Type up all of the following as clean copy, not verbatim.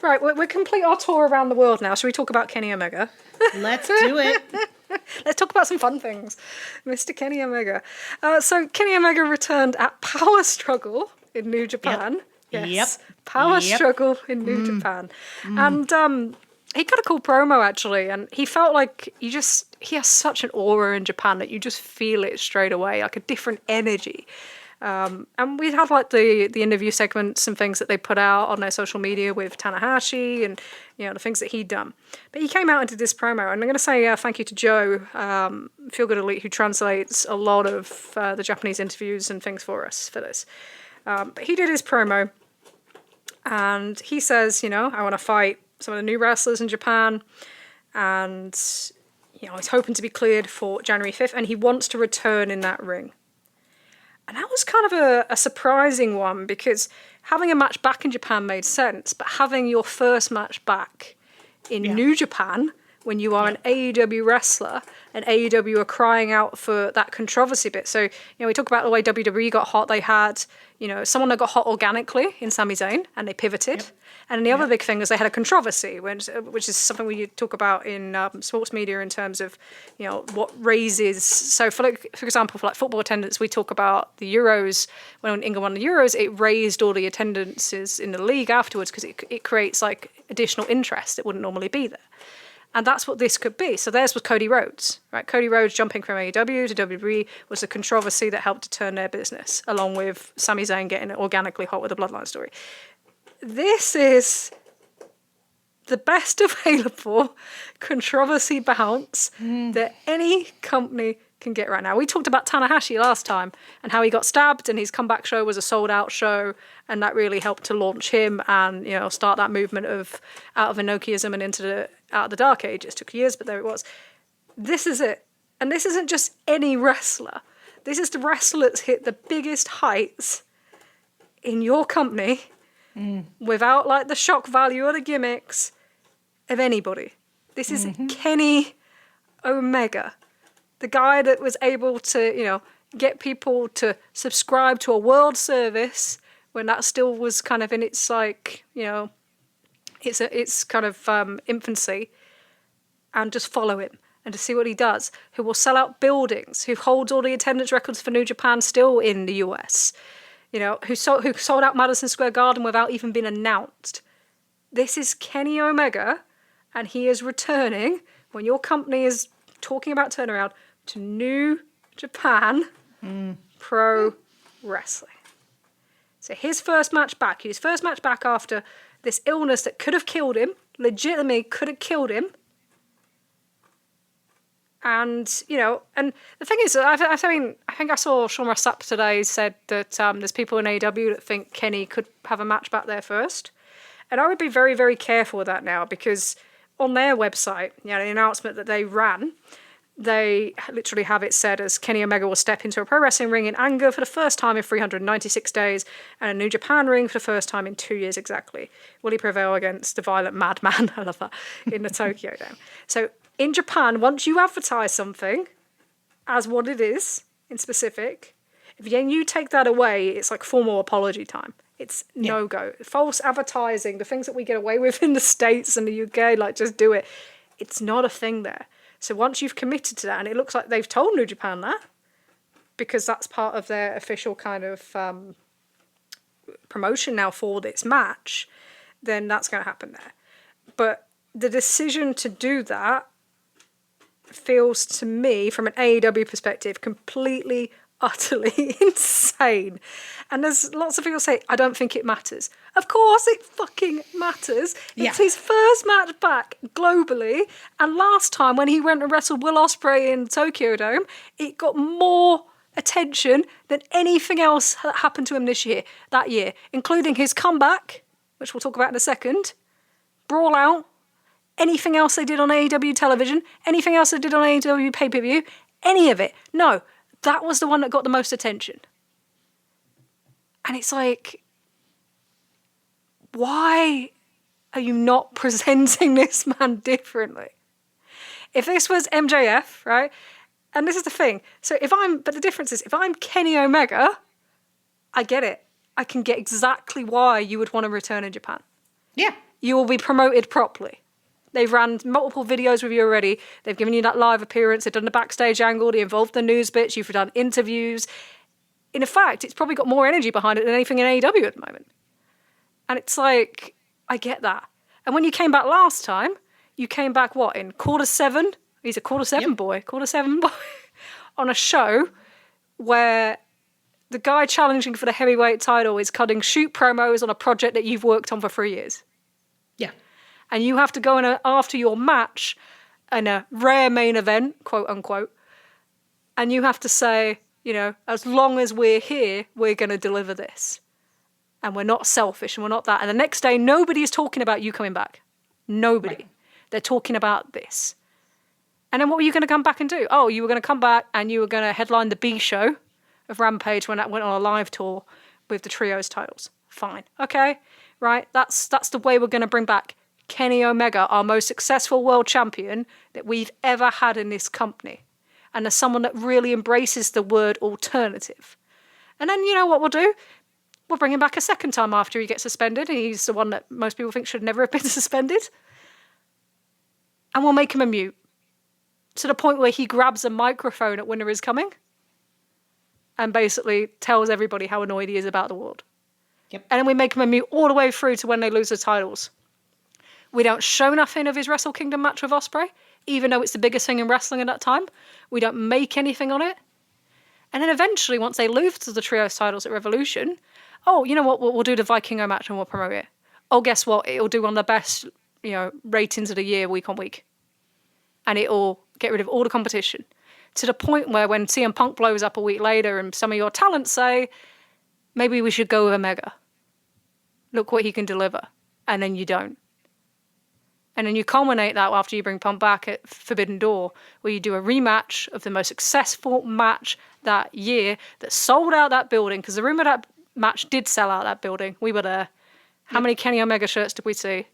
Right, we're complete our tour around the world now. Should we talk about Kenny Omega? Let's do it. Let's talk about some fun things. Mr. Kenny Omega. So Kenny Omega returned at Power Struggle in New Japan. Yep. Yes, Power Struggle in New Japan. And he got a cool promo, actually, and he felt like he has such an aura in Japan that you just feel it straight away, like a different energy. And we had like the interview segments and things that they put out on their social media with Tanahashi and, you know, the things that he'd done. But he came out and did this promo, and I'm going to say thank you to Joe, Feel Good Elite, who translates a lot of the Japanese interviews and things for us for this. But he did his promo, and he says, you know, I want to fight some of the new wrestlers in Japan, and, you know, he's hoping to be cleared for January 5th, and he wants to return in that ring. And that was kind of a surprising one, because having a match back in Japan made sense, but having your first match back in New Japan, when you are an AEW wrestler, and AEW are crying out for that controversy bit. So, you know, we talk about the way WWE got hot. They had, you know, someone that got hot organically in Sami Zayn, and they pivoted. Yep. And the other big thing was they had a controversy, which is something we talk about in sports media in terms of, you know, what raises. So, for example, for like football attendance, we talk about the Euros. When England won the Euros, it raised all the attendances in the league afterwards, because it creates like additional interest that wouldn't normally be there. And that's what this could be. So theirs was Cody Rhodes, right? Cody Rhodes jumping from AEW to WWE was a controversy that helped to turn their business, along with Sami Zayn getting organically hot with the Bloodline story. This is the best available controversy bounce that any company can get right now. We talked about Tanahashi last time and how he got stabbed, and his comeback show was a sold-out show, and that really helped to launch him and, you know, start that movement of out of Enochiism and out of the Dark Ages. It took years, but there it was. This is it. And this isn't just any wrestler. This is the wrestler that's hit the biggest heights in your company without like the shock value or the gimmicks of anybody. This is Kenny Omega, the guy that was able to, you know, get people to subscribe to a world service when that still was kind of in its, like, you know, it's kind of infancy, and just follow him and to see what he does, who will sell out buildings, who holds all the attendance records for New Japan still in the US, you know, who sold out Madison Square Garden without even being announced. This is Kenny Omega, and he is returning when your company is talking about turnaround to New Japan Pro Wrestling. So his first match back after this illness that could have killed him, legitimately could have killed him. And, you know, and the thing is, I think I saw Sean Ross Sapp today said that there's people in AEW that think Kenny could have a match back there first. And I would be very, very careful with that now, because on their website, you know, the announcement that they ran, they literally have it said as Kenny Omega will step into a pro wrestling ring in anger for the first time in 396 days and a New Japan ring for the first time in 2 years exactly. Will he prevail against the violent madman, I love that, in the Tokyo Dome? So in Japan, once you advertise something as what it is in specific, if you take that away, it's like formal apology time. It's no-go. False advertising, the things that we get away with in the States and the UK, like just do it. It's not a thing there. So once you've committed to that, and it looks like they've told New Japan that, because that's part of their official kind of promotion now for this match, then that's going to happen there. But the decision to do that feels to me, from an AEW perspective, completely, utterly insane. And there's lots of people say, I don't think it matters. Of course it fucking matters. It's his first match back globally, and last time when he went and wrestled Will Ospreay in Tokyo Dome, it got more attention than anything else that happened to him that year, including his comeback, which we'll talk about in a second, Brawl Out, anything else they did on AEW television, anything else they did on AEW pay-per-view, any of it. No, that was the one that got the most attention. And it's like, why are you not presenting this man differently? If this was MJF, right? And this is the thing. So but the difference is, if I'm Kenny Omega, I get it. I can get exactly why you would want to return in Japan. Yeah. You will be promoted properly. They've ran multiple videos with you already. They've given you that live appearance. They've done the backstage angle. They involved the news bits. You've done interviews. In fact, it's probably got more energy behind it than anything in AEW at the moment. And it's like, I get that. And when you came back last time, you came back, what, in quarter 7? He's a quarter 7 boy. Quarter 7 boy. On a show where the guy challenging for the heavyweight title is cutting shoot promos on a project that you've worked on for 3 years. Yeah. And you have to go in after your match in a rare main event, quote unquote, and you have to say, you know, as long as we're here, we're going to deliver this. And we're not selfish and we're not that. And the next day, nobody is talking about you coming back. Nobody. Right. They're talking about this. And then what were you going to come back and do? Oh, you were going to come back and you were going to headline the B show of Rampage when that went on a live tour with the trios titles. Fine. Okay. Right. That's the way we're going to bring back Kenny Omega, our most successful world champion that we've ever had in this company. And as someone that really embraces the word alternative. And then you know what we'll do? We'll bring him back a second time after he gets suspended. He's the one that most people think should never have been suspended. And we'll make him a mute. To the point where he grabs a microphone at Winter is Coming and basically tells everybody how annoyed he is about the world. Yep. And then we make him a mute all the way through to when they lose the titles. We don't show nothing of his Wrestle Kingdom match with Ospreay, even though it's the biggest thing in wrestling at that time. We don't make anything on it. And then eventually, once they lose to the trios titles at Revolution, oh, you know what, we'll do the Vikingo match and we'll promote it. Oh, guess what? It'll do one of the best, you know, ratings of the year week on week. And it'll get rid of all the competition. To the point where when CM Punk blows up a week later and some of your talents say, maybe we should go with Omega. Look what he can deliver. And then you don't. And then you culminate that after you bring Punk back at Forbidden Door, where you do a rematch of the most successful match that year that sold out that building, because the rumor that match did sell out that building. We were there. How many Kenny Omega shirts did we see?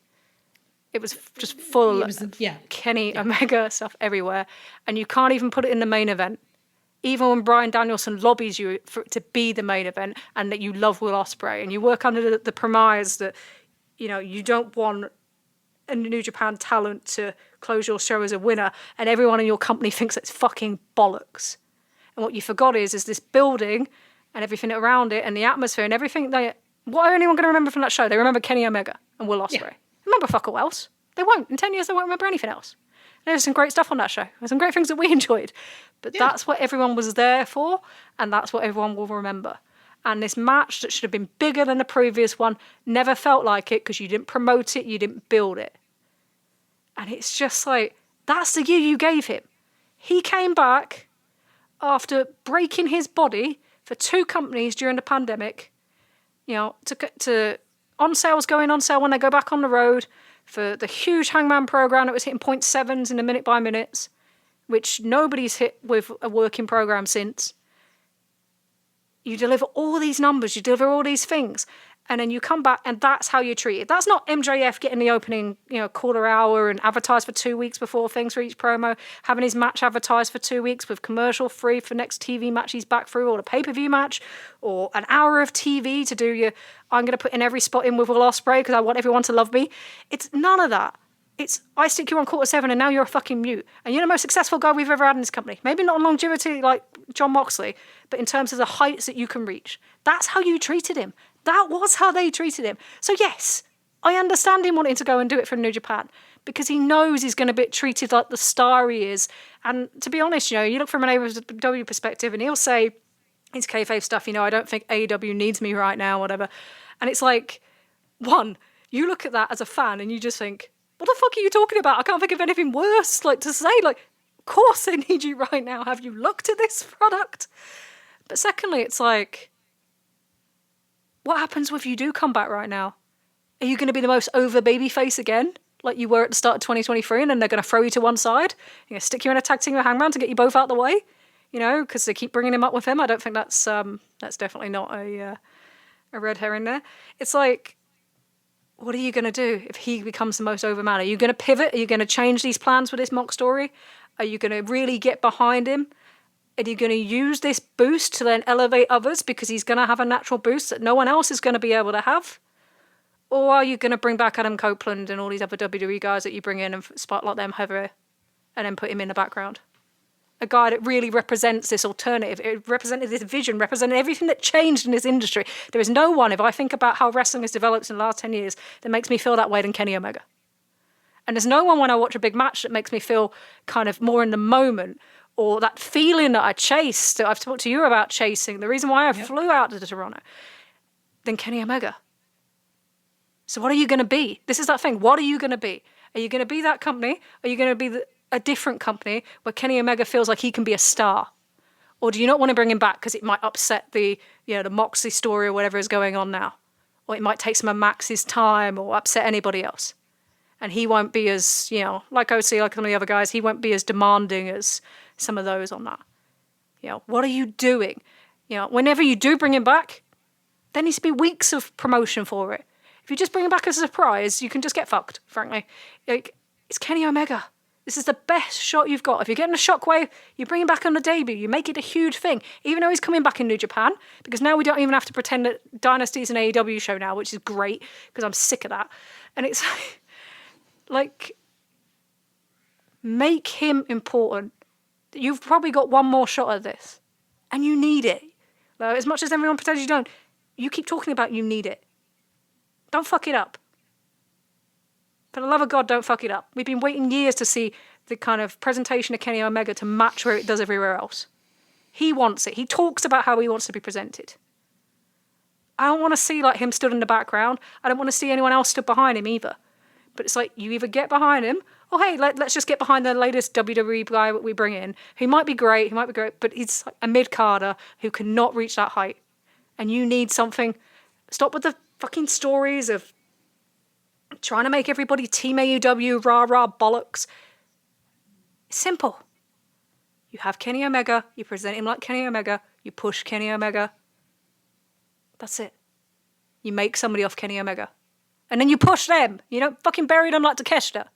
It was just full of Kenny Omega stuff everywhere. And you can't even put it in the main event. Even when Bryan Danielson lobbies you for it to be the main event and that you love Will Ospreay and you work under the premise that, you know, you don't want a New Japan talent to close your show as a winner and everyone in your company thinks it's fucking bollocks. And what you forgot is this building and everything around it and the atmosphere and everything. What are anyone going to remember from that show? They remember Kenny Omega and Will Ospreay. Yeah. Remember fuck all else. They won't. In 10 years, they won't remember anything else. There's some great stuff on that show. There's some great things that we enjoyed. But that's what everyone was there for, and that's what everyone will remember. And this match that should have been bigger than the previous one never felt like it because you didn't promote it, you didn't build it. And it's just like, that's the year you gave him. He came back after breaking his body for 2 companies during the pandemic, you know, to on sales going on sale when they go back on the road, for the huge Hangman program that was hitting 0.7s in the minute by minutes, which nobody's hit with a working program since. You deliver all these numbers, you deliver all these things, and then you come back and that's how you're treated. That's not MJF getting the opening, you know, quarter hour and advertised for 2 weeks before things for each promo, having his match advertised for 2 weeks with commercial free for next TV match he's back through, or the pay-per-view match, or an hour of TV to do your, I'm going to put in every spot in with Will Ospreay because I want everyone to love me. It's none of that. It's, I stick you on quarter 7 and now you're a fucking mute. And you're the most successful guy we've ever had in this company. Maybe not in longevity like Jon Moxley, but in terms of the heights that you can reach. That's how you treated him. That was how they treated him. So yes, I understand him wanting to go and do it for New Japan because he knows he's going to be treated like the star he is. And to be honest, you know, you look from an AEW perspective and he'll say his kayfabe stuff, you know, I don't think AEW needs me right now, whatever. And it's like, one, you look at that as a fan and you just think, what the fuck are you talking about? I can't think of anything worse like to say. Like, of course they need you right now. Have you looked at this product? But secondly, it's like, what happens if you do come back right now? Are you going to be the most over babyface again, like you were at the start of 2023, and then they're going to throw you to one side? You're going to stick you in a tag team with Hangman to get you both out the way? You know, because they keep bringing him up with him. I don't think that's definitely not a red herring there. It's like, what are you going to do if he becomes the most over man? Are you going to pivot? Are you going to change these plans with this mock story? Are you going to really get behind him? Are you going to use this boost to then elevate others because he's going to have a natural boost that no one else is going to be able to have? Or are you going to bring back Adam Copeland and all these other WWE guys that you bring in and spotlight them heavier and then put him in the background? A guy that really represents this alternative. It represented this vision, represented everything that changed in this industry. There is no one, if I think about how wrestling has developed in the last 10 years, that makes me feel that way than Kenny Omega. And there's no one when I watch a big match that makes me feel kind of more in the moment, or that feeling that I chased, that I've talked to you about chasing, the reason why I flew out to Toronto, than Kenny Omega. So what are you going to be? This is that thing. What are you going to be? Are you going to be that company? Are you going to be a different company where Kenny Omega feels like he can be a star? Or do you not want to bring him back because it might upset the Moxley story or whatever is going on now? Or it might take some of Max's time or upset anybody else. And he won't be as, like OC, like some of the other guys, he won't be as demanding as some of those on that. What are you doing? Whenever you do bring him back, there needs to be weeks of promotion for it. If you just bring him back as a surprise, you can just get fucked, frankly. It's Kenny Omega. This is the best shot you've got. If you're getting a shockwave, you bring him back on the debut. You make it a huge thing. Even though he's coming back in New Japan, because now we don't even have to pretend that Dynasty is an AEW show now, which is great, because I'm sick of that. And it's like, make him important. You've probably got one more shot at this, and you need it. As much as everyone pretends you don't, you keep talking about you need it. Don't fuck it up. For the love of God, don't fuck it up. We've been waiting years to see the kind of presentation of Kenny Omega to match where it does everywhere else. He wants it. He talks about how he wants to be presented. I don't want to see him stood in the background. I don't want to see anyone else stood behind him either. But it's like, you either get behind him, or hey, let's just get behind the latest WWE guy that we bring in. He might be great, but he's a mid-carder who cannot reach that height. And you need something. Stop with the fucking stories of trying to make everybody Team AEW, rah-rah bollocks. It's simple. You have Kenny Omega, you present him like Kenny Omega, you push Kenny Omega. That's it. You make somebody off Kenny Omega. And then you push them. You don't fucking bury them like Takeshita.